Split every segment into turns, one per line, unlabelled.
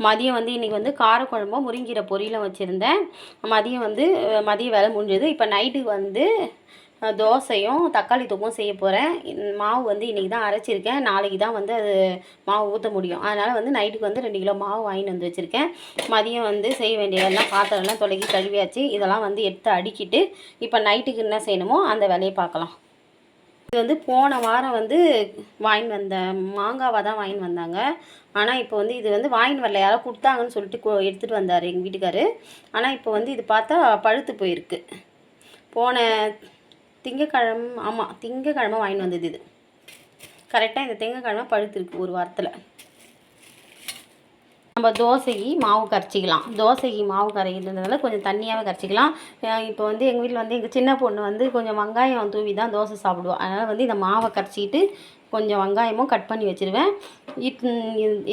மதியம் வந்து இன்றைக்கி வந்து காரக்குழம்பும் முருங்கீரை பொரியலும் வச்சுருந்தேன். மதியம் வேலை முடிஞ்சது. இப்போ நைட்டுக்கு வந்து தோசையும் தக்காளி தொக்கும் செய்ய போகிறேன். மாவு வந்து இன்றைக்கி தான் அரைச்சிருக்கேன். நாளைக்கு தான் வந்து அது மாவு ஊற்ற முடியும். அதனால் வந்து நைட்டுக்கு வந்து 2 கிலோ மாவு வாங்கிட்டு வந்து வச்சுருக்கேன். மதியம் வந்து செய்ய வேண்டியதெல்லாம் பாத்திரம்லாம் தொலைக்கி கழுவியாச்சு. இதெல்லாம் வந்து எடுத்து அடுக்கிட்டு இப்போ நைட்டுக்கு என்ன செய்யணுமோ அந்த வேலையை பார்க்கலாம். இது வந்து போன வாரம் வந்து வாங்கின்னு வந்த மாங்காவாக தான் வாங்கின்னு வந்தாங்க. ஆனால் இப்போ வந்து இது வந்து வாங்கின்னு வரல, யாரோ கொடுத்தாங்கன்னு சொல்லிட்டு எடுத்துகிட்டு வந்தார் எங்கள் வீட்டுக்காரு. ஆனால் இப்போ வந்து இது பார்த்தா பழுத்து போயிருக்கு. போன திங்கக்கிழமை வாங்கின்னு வந்தது இது. கரெக்டாக இந்த திங்கக்கிழமை பழுத்துருக்கு ஒரு வாரத்தில். நம்ம தோசைக்கு மாவு கரைச்சிக்கலாம். தோசைக்கு மாவு கரைக்கிறதுனால கொஞ்சம் தண்ணியாகவே கரைச்சிக்கலாம். இப்போ வந்து எங்கள் வீட்டில் வந்து எங்கள் சின்ன பொண்ணு வந்து கொஞ்சம் வெங்காயம் தூவி தான் தோசை சாப்பிடுவோம். அதனால் வந்து இந்த மாவை கரைச்சிக்கிட்டு கொஞ்சம் வெங்காயமும் கட் பண்ணி வச்சுருவேன்.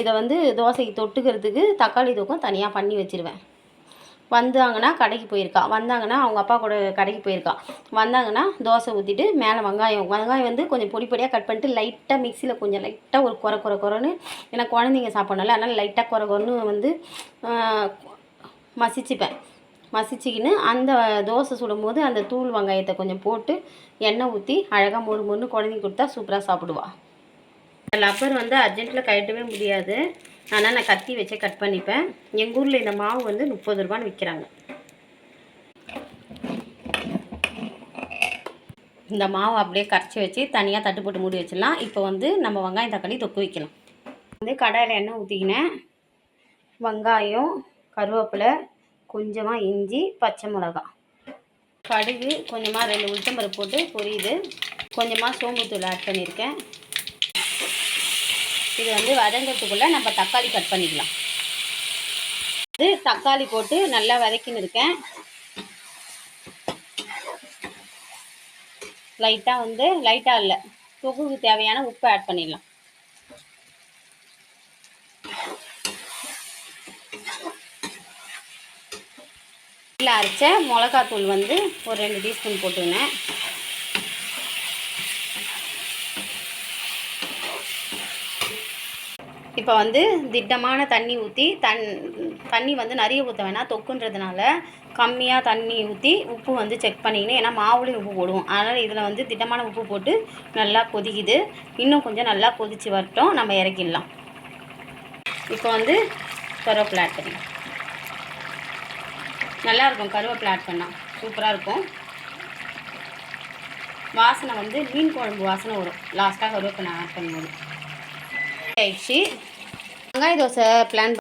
இதை வந்து தோசைக்கு தொட்டுக்கிறதுக்கு தக்காளி தொக்கும் தனியாக பண்ணி வச்சுருவேன். வந்தாங்கன்னா கடைக்கு போயிருக்கா, வந்தாங்கன்னா அவங்க அப்பா கூட கடைக்கு போயிருக்கா, வந்தாங்கன்னா தோசை ஊற்றிட்டு மேலே வெங்காயம் வந்து கொஞ்சம் பொடி பொடியாக கட் பண்ணிட்டு லைட்டாக மிக்சியில் கொஞ்சம் லைட்டாக ஒரு குறைன்னு, ஏன்னா குழந்தைங்க சாப்பிட்ணும்ல, அதனால் லைட்டாக குறைன்னு வந்து மசிச்சிக்கின்னு அந்த தோசை சுடும்போது அந்த தூள் வெங்காயத்தை கொஞ்சம் போட்டு எண்ணெய் ஊற்றி அழகாக மொறுன்னு குழந்தைங்க கொடுத்தா சூப்பராக சாப்பிடுவா. லப்பர் வந்து அர்ஜென்ட்டில் கட்டவே முடியாது, ஆனால் நான் கத்தி வச்சு கட் பண்ணிப்பேன். எங்கள் ஊரில் இந்த மாவு வந்து 30 ரூபான்னு விற்கிறாங்க. இந்த மாவு அப்படியே கரைச்சி வச்சு தனியாக தட்டு போட்டு மூடி வச்சிடலாம். இப்போ வந்து நம்ம வெங்காயம் தக்காளி தொக்கு வைக்கலாம். வந்து கடாயில் எண்ணெய் ஊற்றிக்கினேன். வெங்காயம், கருவேப்பிலை, கொஞ்சமாக இஞ்சி, பச்சை மிளகாய், கடுகு, கொஞ்சமாக 2 உளுத்தம்பருப்பு போட்டு பொரியுது. கொஞ்சமாக சோம்புத்தூள் ஆட் பண்ணியிருக்கேன். இது வந்து வதங்கிறதுக்குள்ளே நம்ம தக்காளி கட் பண்ணிக்கலாம். இது தக்காளி போட்டு நல்லா வதக்கின்னு இருக்கேன். லைட்டாக இல்லை, தொகுக்கு தேவையான உப்பு ஆட் பண்ணிடலாம். இல்லை அரைச்ச மிளகாத்தூள் வந்து ஒரு 2 டீஸ்பூன் போட்டுக்கினேன். இப்போ வந்து திட்டமான தண்ணி ஊற்றி தண்ணி வந்து நிறைய ஊற்ற வேணாம், தொக்குன்றதுனால கம்மியாக தண்ணி ஊற்றி உப்பு வந்து செக் பண்ணிக்கணும். ஏன்னா மாவுலேயும் உப்பு போடுவோம், அதனால் இதில் வந்து திட்டமான உப்பு போட்டு நல்லா கொதிக்குது. இன்னும் கொஞ்சம் நல்லா கொதித்து வரட்டும், நம்ம இறக்கிடலாம். இப்போ வந்து கருவேப்பிலை ஆட் பண்ணிக்கலாம். நல்லாயிருக்கும் கருவேப்பிலை ஆட் பண்ணால், சூப்பராக இருக்கும். வாசனை வந்து மீன் குழம்பு வாசனை வரும் லாஸ்ட்டாக கருவேப்பிலை ஆட் பண்ணும்போது. ஆயிடுச்சு. வெங்காய தோசை பிளான்